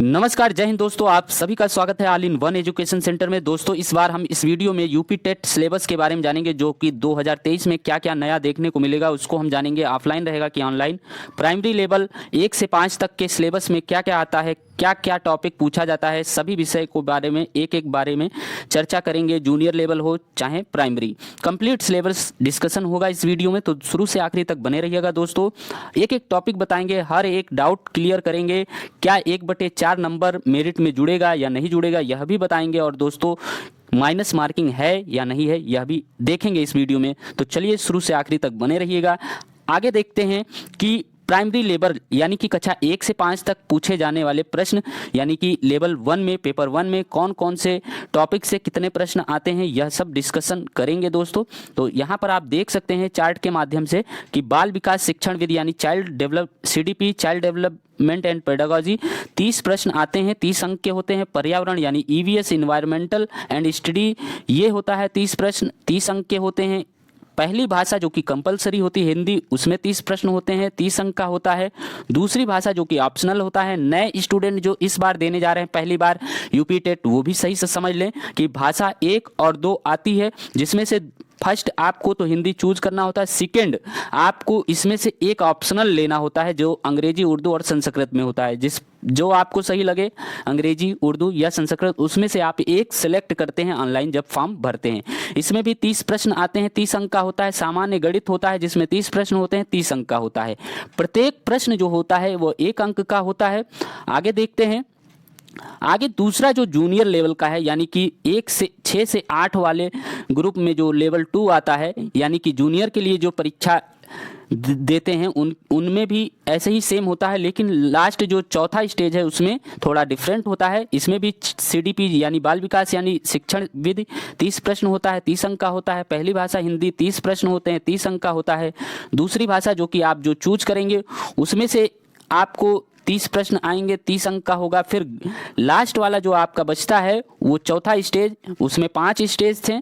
नमस्कार, जय हिंद दोस्तों। आप सभी का स्वागत है all in one education centre में। दोस्तों, इस बार हम इस वीडियो में यूपी टेट सिलेबस के बारे में जानेंगे, जो कि 2023 में क्या क्या नया देखने को मिलेगा उसको हम जानेंगे। ऑफलाइन रहेगा कि ऑनलाइन। प्राइमरी लेवल 1 से 5 तक के सिलेबस में क्या क्या आता है, क्या क्या टॉपिक पूछा जाता है, सभी विषय को बारे में एक एक बारे में चर्चा करेंगे। जूनियर लेवल हो चाहे प्राइमरी, कंप्लीट सिलेबस डिस्कशन होगा इस वीडियो में, तो शुरू से आखिरी तक बने रहिएगा दोस्तों। एक एक टॉपिक बताएंगे, हर एक डाउट क्लियर करेंगे। क्या 1/4 नंबर मेरिट में जुड़ेगा या नहीं जुड़ेगा यह भी बताएंगे। और दोस्तों, माइनस मार्किंग है या नहीं है यह भी देखेंगे इस वीडियो में। तो चलिए शुरू से आखिरी तक बने रहिएगा। आगे देखते हैं कि प्राइमरी लेवल यानी कि कक्षा 1 से 5 तक पूछे जाने वाले प्रश्न, यानी कि लेवल 1 में, पेपर 1 में कौन कौन से टॉपिक से कितने प्रश्न आते हैं, यह सब डिस्कशन करेंगे दोस्तों। तो यहाँ पर आप देख सकते हैं चार्ट के माध्यम से कि बाल विकास शिक्षण विधि यानी child develop CDP, child development and pedagogy, 30 प्रश्न आते हैं, 30 अंक के होते हैं। पर्यावरण यानी EVS, इन्वायरमेंटल एंड स्टडी, ये होता है 30 प्रश्न, 30 अंक के होते हैं। पहली भाषा जो कि कंपलसरी होती है हिंदी, उसमें 30 प्रश्न होते हैं, 30 अंक का होता है। दूसरी भाषा जो कि ऑप्शनल होता है, नए स्टूडेंट जो इस बार देने जा रहे हैं पहली बार यूपी टेट, वो भी सही से समझ लें कि भाषा 1 और 2 आती है, जिसमें से फर्स्ट आपको तो हिंदी चूज करना होता है, सेकंड आपको इसमें से एक ऑप्शनल लेना होता है जो अंग्रेजी, उर्दू और संस्कृत में होता है। जो आपको सही लगे, अंग्रेजी, उर्दू या संस्कृत, उसमें से आप एक सिलेक्ट करते हैं ऑनलाइन जब फॉर्म भरते हैं। इसमें भी 30 प्रश्न आते हैं, 30 अंक का होता है। सामान्य गणित होता है जिसमें 30 प्रश्न होते हैं, 30 अंक का होता है। प्रत्येक प्रश्न जो होता है वो 1 अंक का होता है। आगे देखते हैं। आगे दूसरा जो जूनियर लेवल का है, यानी कि 6 से 8 वाले ग्रुप में जो लेवल 2 आता है, यानी कि जूनियर के लिए जो परीक्षा देते हैं उनमें भी ऐसे ही सेम होता है, लेकिन लास्ट जो चौथा स्टेज है उसमें थोड़ा डिफरेंट होता है। इसमें भी CDP यानी बाल विकास यानी शिक्षण विधि 30 प्रश्न होता है, 30 अंक का होता है। पहली भाषा हिंदी 30 प्रश्न होते हैं, 30 अंक का होता है। दूसरी भाषा जो कि आप जो चूज करेंगे उसमें से आपको 30 प्रश्न आएंगे, 30 अंक का होगा। फिर लास्ट वाला जो आपका बचता है वो चौथा स्टेज, उसमें 5 स्टेज थे,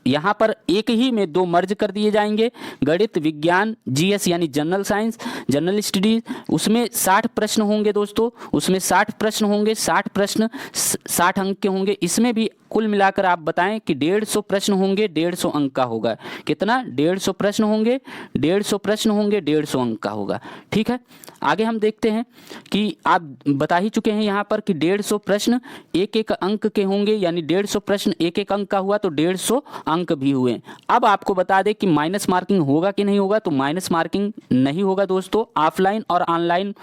यहाँ पर एक ही में 2 मर्ज कर दिए जाएंगे। गणित, विज्ञान, GS यानी जनरल साइंस, जनरल स्टडीज, उसमें 60 प्रश्न होंगे दोस्तों, उसमें 60 प्रश्न होंगे, 60 प्रश्न 60 अंक के होंगे। इसमें भी कुल मिलाकर आप बताएं कि 150 प्रश्न होंगे, 150 अंक का होगा। कितना? 150 प्रश्न होंगे, 150 प्रश्न होंगे, 150 अंक का होगा। ठीक है, आगे हम देखते हैं कि आप बता ही चुके हैं यहाँ पर कि 150 प्रश्न 1-1 अंक के होंगे, यानी 150 प्रश्न 1-1 अंक का हुआ तो 150 अंक भी हुए। अब आपको बता दें कि माइनस मार्किंग होगा कि नहीं होगा, तो माइनस मार्किंग नहीं होगा दोस्तों। ऑफलाइन और ऑनलाइन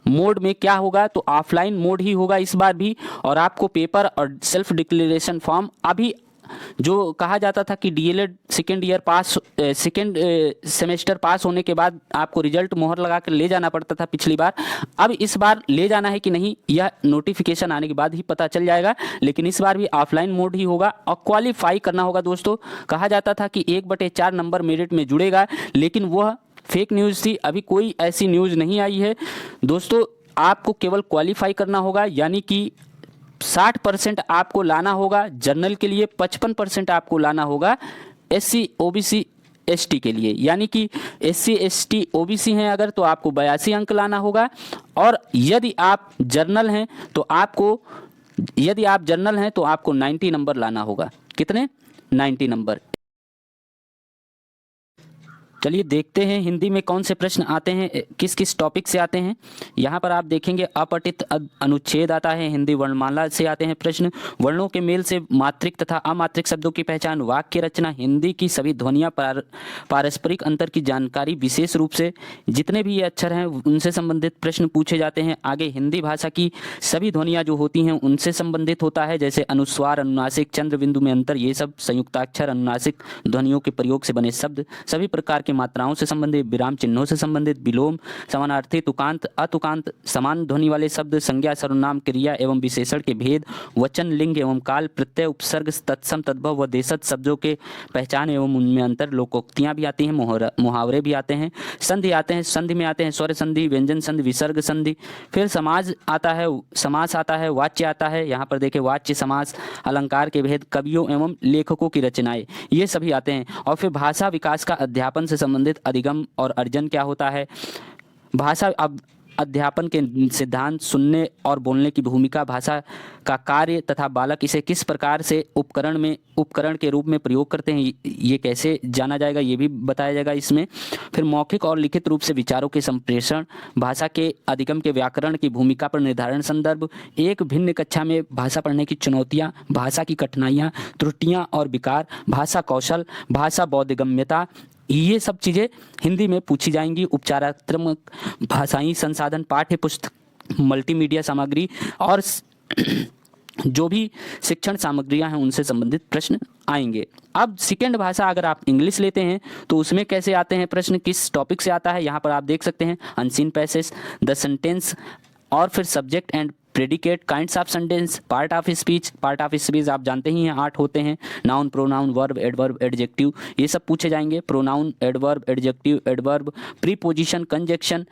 मोड में क्या होगा, तो ऑफलाइन मोड ही होगा इस बार भी। और आपको पेपर और सेल्फ डिक्लेरेशन फॉर्म, अभी जो कहा जाता था कि DLED सेकेंड सेमेस्टर पास होने के बाद आपको रिजल्ट मोहर लगा कर ले जाना पड़ता था पिछली बार, अब इस बार ले जाना है कि नहीं यह नोटिफिकेशन आने के बाद ही पता चल जाएगा। लेकिन इस बार भी ऑफलाइन मोड ही होगा और क्वालिफाई करना होगा दोस्तों। कहा जाता था कि 1/4 नंबर मेरिट में जुड़ेगा, लेकिन वह फेक न्यूज़ थी, अभी कोई ऐसी न्यूज़ नहीं आई है दोस्तों। आपको केवल क्वालिफाई करना होगा, यानी कि 60% आपको लाना होगा जनरल के लिए, 55% आपको लाना होगा SC OBC ST के लिए। यानी कि SC ST OBC हैं अगर, तो आपको 82 अंक लाना होगा। और यदि आप जर्नल हैं तो आपको 90 नंबर लाना होगा। कितने? 90 नंबर। चलिए देखते हैं हिंदी में कौन से प्रश्न आते हैं, किस किस टॉपिक से आते हैं। यहाँ पर आप देखेंगे अपठित अनुच्छेद आता है, हिंदी वर्णमाला से आते हैं प्रश्न, वर्णों के मेल से मात्रिक तथा अमात्रिक शब्दों की पहचान, वाक्य रचना, हिंदी की सभी ध्वनियाँ, पारस्परिक अंतर की जानकारी, विशेष रूप से जितने भी ये अक्षर हैं उनसे संबंधित प्रश्न पूछे जाते हैं। आगे हिंदी भाषा की सभी ध्वनियाँ जो होती हैं उनसे संबंधित होता है, जैसे अनुस्वार, अनुनासिक, चंद्र बिंदु में अंतर, ये सब संयुक्ताक्षर, अनुनासिक ध्वनियों के प्रयोग से बने शब्द, सभी प्रकार के मात्राओं से संबंधित, विराम चिन्हों से संबंधित, विलोम, समानार्थी, तुकांत, अतुकांत, समान ध्वनि वाले शब्द, संज्ञा, सर्वनाम, क्रिया एवं विशेषण के भेद, वचन, लिंग एवं काल, प्रत्यय, उपसर्ग, तत्सम, तद्भव व देशज शब्दों के पहचान एवं उनमें अंतर, लोकोक्तियां भी आती हैं, मुहावरे भी आते हैं, संधि आते हैं, संधि में आते हैं स्वर संधि, व्यंजन संधि, विसर्ग संधि, फिर समास आता है, वाच्य आता है। यहाँ पर देखें वाच्य, समास, अलंकार के भेद, कवियों एवं लेखकों की रचनाएं, ये सभी आते हैं। और फिर भाषा विकास का अध्यापन से संबंधित अधिगम और अर्जन क्या होता है, भाषा। अब अध्यापन के सिद्धांत, सुनने और बोलने की भूमिका, भाषा का कार्य तथा बालक इसे किस प्रकार से उपकरण के रूप में प्रयोग करते हैं, ये कैसे जाना जाएगा, ये भी बताया जाएगा इसमें। फिर मौखिक और लिखित रूप से विचारों के संप्रेषण, भाषा के अधिगम के व्याकरण की भूमिका पर निर्धारण, संदर्भ, एक भिन्न कक्षा में भाषा पढ़ने की चुनौतियाँ, भाषा की कठिनाइयाँ, त्रुटियाँ और विकार, भाषा कौशल, भाषा बोधगम्यता, ये सब चीज़ें हिंदी में पूछी जाएंगी। उपचारात्मक भाषाई संसाधन, पाठ्य पुस्तक, मल्टीमीडिया सामग्री और जो भी शिक्षण सामग्रियां हैं उनसे संबंधित प्रश्न आएंगे। अब सेकेंड भाषा अगर आप इंग्लिश लेते हैं तो उसमें कैसे आते हैं प्रश्न, किस टॉपिक से आता है, यहाँ पर आप देख सकते हैं अनसीन पैसेज, द सेंटेंस और फिर subject and predicate, kinds of sentence, part of speech. Part of speech आप जानते ही हैं 8 होते हैं, noun, pronoun, verb, adverb, adjective, ये सब पूछे जाएंगे। Pronoun, adverb, adjective, adverb, preposition, conjunction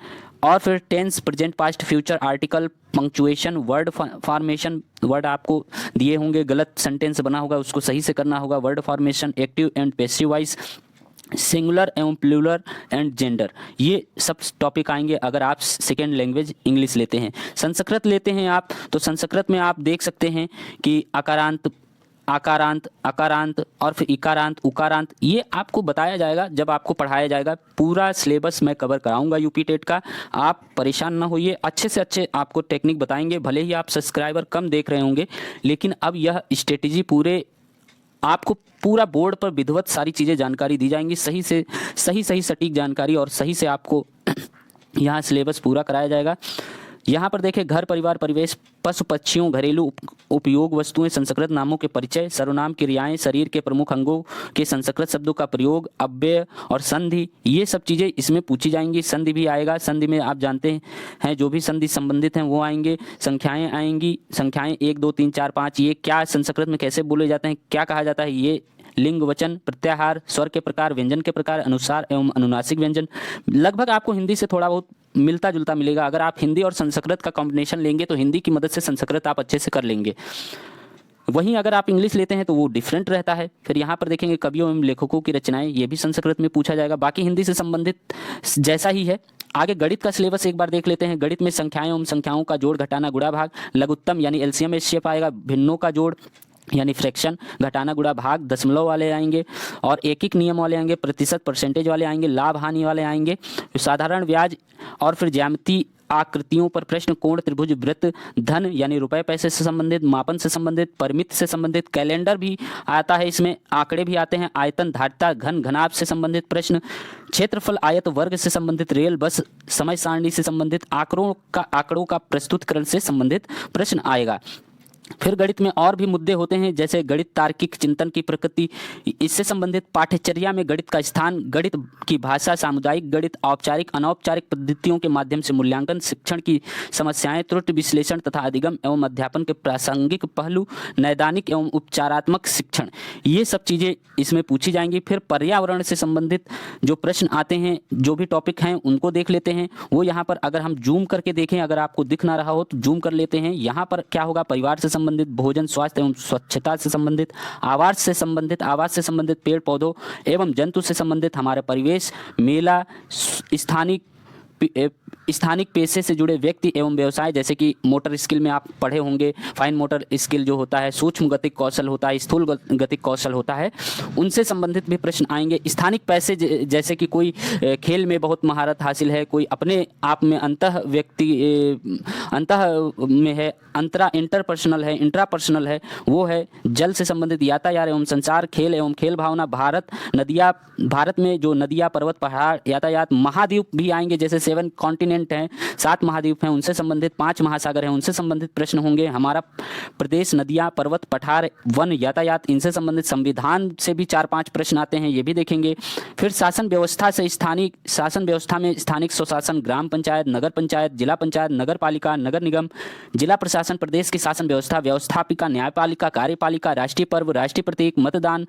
और फिर tense, present, past, future, article, punctuation, word formation, word आपको दिए होंगे, गलत सेंटेंस बना होगा उसको सही से करना होगा, word formation, active and passive voice, singular एवं प्लूरल एंड जेंडर, ये सब टॉपिक आएंगे अगर आप सेकेंड लैंग्वेज इंग्लिश लेते हैं। संस्कृत लेते हैं आप तो संस्कृत में आप देख सकते हैं कि अकारांत, आकारांत, अकारांत और फिर इकारांत, उकारांत, ये आपको बताया जाएगा जब आपको पढ़ाया जाएगा। पूरा सिलेबस मैं कवर कराऊंगा यूपी टेट का, आप परेशान ना होइए, अच्छे से अच्छे आपको टेक्निक बताएंगे। भले ही आप सब्सक्राइबर कम देख रहे होंगे लेकिन अब यह स्ट्रेटेजी पूरे आपको पूरा बोर्ड पर विधिवत सारी चीज़ें जानकारी दी जाएंगी, सही से सही सटीक जानकारी और सही से आपको यहाँ सिलेबस पूरा कराया जाएगा। यहाँ पर देखें घर, परिवार, परिवेश, पशु पक्षियों, घरेलू उपयोग वस्तुएं, संस्कृत नामों के परिचय, सर्वनाम, क्रियाएं, शरीर के प्रमुख अंगों के संस्कृत शब्दों का प्रयोग, अव्यय और संधि, ये सब चीज़ें इसमें पूछी जाएंगी। संधि भी आएगा, संधि में आप जानते हैं जो भी संधि संबंधित हैं वो आएंगे। संख्याएं आएंगी, संख्याएं 1 2 3 4 5 ये क्या संस्कृत में कैसे बोले जाते हैं, क्या कहा जाता है, ये लिंग, वचन, प्रत्याहार, स्वर के प्रकार, व्यंजन के प्रकार, अनुसार एवं अनुनासिक व्यंजन, लगभग आपको हिंदी से थोड़ा बहुत मिलता जुलता मिलेगा। अगर आप हिंदी और संस्कृत का कॉम्बिनेशन लेंगे तो हिंदी की मदद से संस्कृत आप अच्छे से कर लेंगे। वहीं अगर आप इंग्लिश लेते हैं तो वो डिफरेंट रहता है। फिर यहाँ पर देखेंगे कवियों एवं लेखकों की रचनाएं, ये भी संस्कृत में पूछा जाएगा, बाकी हिंदी से संबंधित जैसा ही है। आगे गणित का सिलेबस एक बार देख लेते हैं। गणित में संख्याएं एवं संख्याओं का जोड़, घटाना, गुणा, भाग, लघुत्तम यानी एलसीएम एचसीएफ आएगा, भिन्नों का जोड़ यानी फ्रैक्शन, घटाना, गुणा, भाग, दशमलव वाले आएंगे और एकिक नियम वाले आएंगे, प्रतिशत परसेंटेज वाले आएंगे, लाभ हानि वाले आएंगे, साधारण ब्याज और फिर ज्यामिति आकृतियों पर प्रश्न, कोण, त्रिभुज, वृत्त, धन यानी रुपए पैसे से संबंधित, मापन से संबंधित, परिमित से संबंधित, कैलेंडर भी आता है, इसमें आंकड़े भी आते हैं, आयतन, धारिता, घन, घनाभ से संबंधित प्रश्न, क्षेत्रफल, आयत, वर्ग से संबंधित, रेल, बस, समय सारणी से संबंधित, आंकड़ों का प्रस्तुतिकरण से संबंधित प्रश्न आएगा। फिर गणित में और भी मुद्दे होते हैं जैसे गणित, तार्किक चिंतन की प्रकृति, इससे संबंधित पाठ्यचर्या में गणित का स्थान, गणित की भाषा, सामुदायिक गणित, औपचारिक अनौपचारिक पद्धतियों के माध्यम से मूल्यांकन, शिक्षण की समस्याएं, त्रुटि विश्लेषण तथा अधिगम एवं अध्यापन के प्रासंगिक पहलू, नैदानिक एवं उपचारात्मक शिक्षण, ये सब चीज़ें इसमें पूछी जाएंगी। फिर पर्यावरण से संबंधित जो प्रश्न आते हैं, जो भी टॉपिक हैं उनको देख लेते हैं। वो यहाँ पर अगर हम जूम करके देखें, अगर आपको दिख ना रहा हो तो जूम कर लेते हैं। यहाँ पर क्या होगा, परिवार से संबंधित, भोजन, स्वास्थ्य एवं स्वच्छता से संबंधित, आवास से संबंधित, पेड़ पौधों एवं जंतु से संबंधित, हमारे परिवेश, मेला, स्थानिक पेशे से जुड़े व्यक्ति एवं व्यवसाय, जैसे कि मोटर स्किल में आप पढ़े होंगे, फाइन मोटर स्किल जो होता है, सूक्ष्म गतिक कौशल होता है, स्थूल गतिक कौशल होता है, उनसे संबंधित भी प्रश्न आएंगे। स्थानिक पैसे जैसे कि कोई खेल में बहुत महारत हासिल है, कोई अपने आप में अंतः में है, इंटरपर्सनल है, इंट्रापर्सनल है, वो है। जल से संबंधित, यातायात एवं संचार, खेल एवं खेल भावना, भारत में जो नदियाँ, पर्वत, पहाड़, यातायात, महाद्वीप भी आएंगे, जैसे 7 कॉन्टिनेंट हैं, 7 महाद्वीप हैं, उनसे संबंधित, 5 महासागर हैं, उनसे संबंधित प्रश्न होंगे। हमारा प्रदेश, नदियाँ, पर्वत, पठार, वन, यातायात, इनसे संबंधित, संविधान से भी 4-5 प्रश्न आते हैं, ये भी देखेंगे। फिर शासन व्यवस्था से, स्थानिक शासन व्यवस्था में स्थानिक स्वशासन, ग्राम पंचायत, नगर पंचायत, जिला पंचायत, नगर पालिका, नगर निगम, जिला प्रशासन, प्रदेश की शासन व्यवस्था, व्यवस्थापिका, न्यायपालिका, कार्यपालिका, राष्ट्रीय पर्व, राष्ट्रीय प्रतीक, मतदान,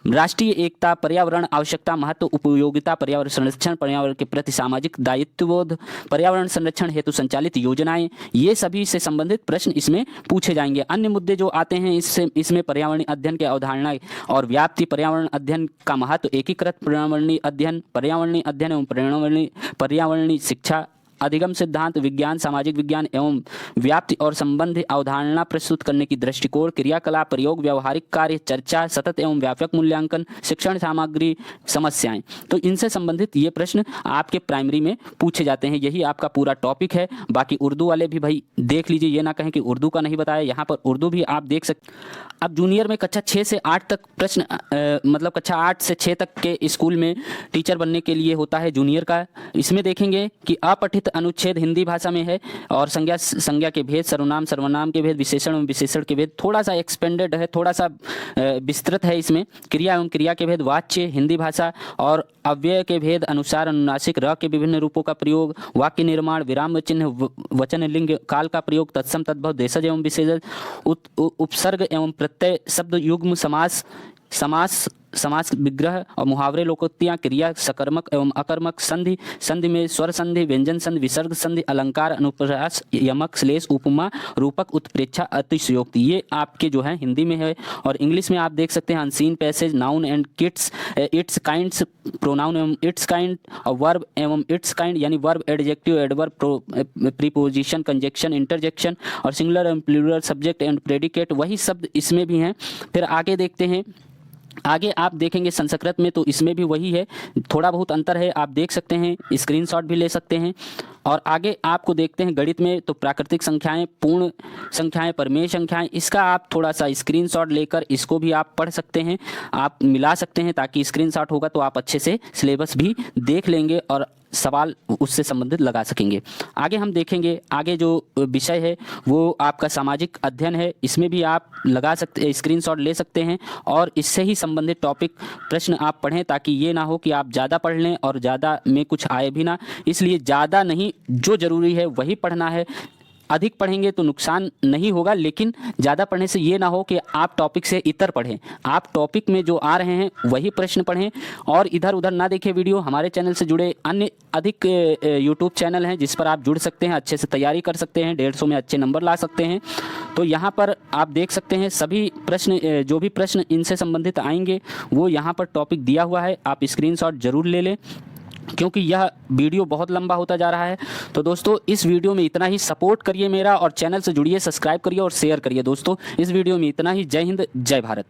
राष्ट्रीय एकता, पर्यावरण आवश्यकता, महत्व, उपयोगिता, पर्यावरण संरक्षण, पर्यावरण के प्रति सामाजिक दायित्वबोध, पर्यावरण संरक्षण हेतु संचालित योजनाएं, ये सभी से संबंधित प्रश्न इसमें पूछे जाएंगे। अन्य मुद्दे जो आते हैं इसमें पर्यावरणीय अध्ययन की अवधारणा और व्याप्ति, पर्यावरण अध्ययन का महत्व, एकीकृत पर्यावरणीय अध्ययन एवं पर्यावरणीय शिक्षा, अधिगम सिद्धांत, विज्ञान, सामाजिक विज्ञान एवं व्याप्ति और संबंधी अवधारणा प्रस्तुत करने की दृष्टिकोण, क्रियाकलाप, प्रयोग, व्यावहारिक कार्य, चर्चा, सतत एवं व्यापक मूल्यांकन, शिक्षण सामग्री, समस्याएं। तो इनसे संबंधित ये प्रश्न आपके प्राइमरी में पूछे जाते हैं। यही आपका पूरा टॉपिक है। बाकी उर्दू वाले भी भाई देख लीजिए, ये ना कहें कि उर्दू का नहीं बताया, यहाँ पर उर्दू भी आप देख सकते। अब जूनियर में कक्षा 6 से 8 तक प्रश्न मतलब कक्षा 8 से 6 तक के स्कूल में टीचर बनने के लिए होता है जूनियर का। इसमें देखेंगे कि अपठित अनुच्छेद हिंदी भाषा में है और संज्ञा के भेद, सर्वनाम सर्वनाम के भेद, विशेषण एवं विशेषण के भेद, थोड़ा सा एक्सपेंडेड है, थोड़ा सा विस्तृत है इसमें। क्रिया एवं क्रिया के भेद, वाच्य हिंदी भाषा और अव्यय के भेद, अनुसार अनुनासिक, र के विभिन्न रूपों का प्रयोग, वाक्य निर्माण, विराम चिन्ह, वचन लिंग, काल का प्रयोग, तत्सम तद्भव, देशज एवं विशेषज, उपसर्ग एवं प्रत्यय, शब्द युग्म, समास विग्रह और मुहावरे, लोकोक्तियां, क्रिया, सकर्मक एवं अकर्मक, संधि, संधि में स्वर संधि, व्यंजन संधि, विसर्ग संधि, अलंकार, अनुप्रास, यमक, श्लेष, उपमा, रूपक, उत्प्रेक्षा, अतिशयोक्ति, ये आपके जो है हिंदी में है। और इंग्लिश में आप देख सकते हैं unseen passage, noun and its, its kinds, pronoun एवं इट्स काइंड, और वर्ब एवं इट्स काइंड यानी verb, adjective, adverb, preposition, conjunction, interjection और singular and plural, subject and predicate, वही शब्द इसमें भी हैं। फिर आगे देखते हैं, आगे आप देखेंगे संस्कृत में, तो इसमें भी वही है, थोड़ा बहुत अंतर है, आप देख सकते हैं, स्क्रीनशॉट भी ले सकते हैं। और आगे आपको देखते हैं गणित में, तो प्राकृतिक संख्याएं, पूर्ण संख्याएं, परिमेय संख्याएं, इसका आप थोड़ा सा स्क्रीनशॉट लेकर इसको भी आप पढ़ सकते हैं, आप मिला सकते हैं, ताकि स्क्रीनशॉट होगा तो आप अच्छे से सिलेबस भी देख लेंगे और सवाल उससे संबंधित लगा सकेंगे। आगे हम देखेंगे, आगे जो विषय है वो आपका सामाजिक अध्ययन है, इसमें भी आप लगा सकते, स्क्रीनशॉट ले सकते हैं और इससे ही संबंधित टॉपिक प्रश्न आप पढ़ें, ताकि ये ना हो कि आप ज़्यादा पढ़ लें और ज़्यादा में कुछ आए भी ना। इसलिए ज़्यादा नहीं, जो ज़रूरी है वही पढ़ना है। अधिक पढ़ेंगे तो नुकसान नहीं होगा, लेकिन ज़्यादा पढ़ने से ये ना हो कि आप टॉपिक से इतर पढ़ें। आप टॉपिक में जो आ रहे हैं वही प्रश्न पढ़ें और इधर उधर ना देखें वीडियो। हमारे चैनल से जुड़े अन्य अधिक यूट्यूब चैनल हैं जिस पर आप जुड़ सकते हैं, अच्छे से तैयारी कर सकते हैं, 150 में अच्छे नंबर ला सकते हैं। तो यहाँ पर आप देख सकते हैं सभी प्रश्न, जो भी प्रश्न इनसे संबंधित आएंगे वो यहाँ पर टॉपिक दिया हुआ है, आप स्क्रीनशॉट जरूर ले लें, क्योंकि यह वीडियो बहुत लंबा होता जा रहा है। तो दोस्तों इस वीडियो में इतना ही, सपोर्ट करिए मेरा और चैनल से जुड़िए, सब्सक्राइब करिए और शेयर करिए। दोस्तों इस वीडियो में इतना ही। जय हिंद, जय भारत।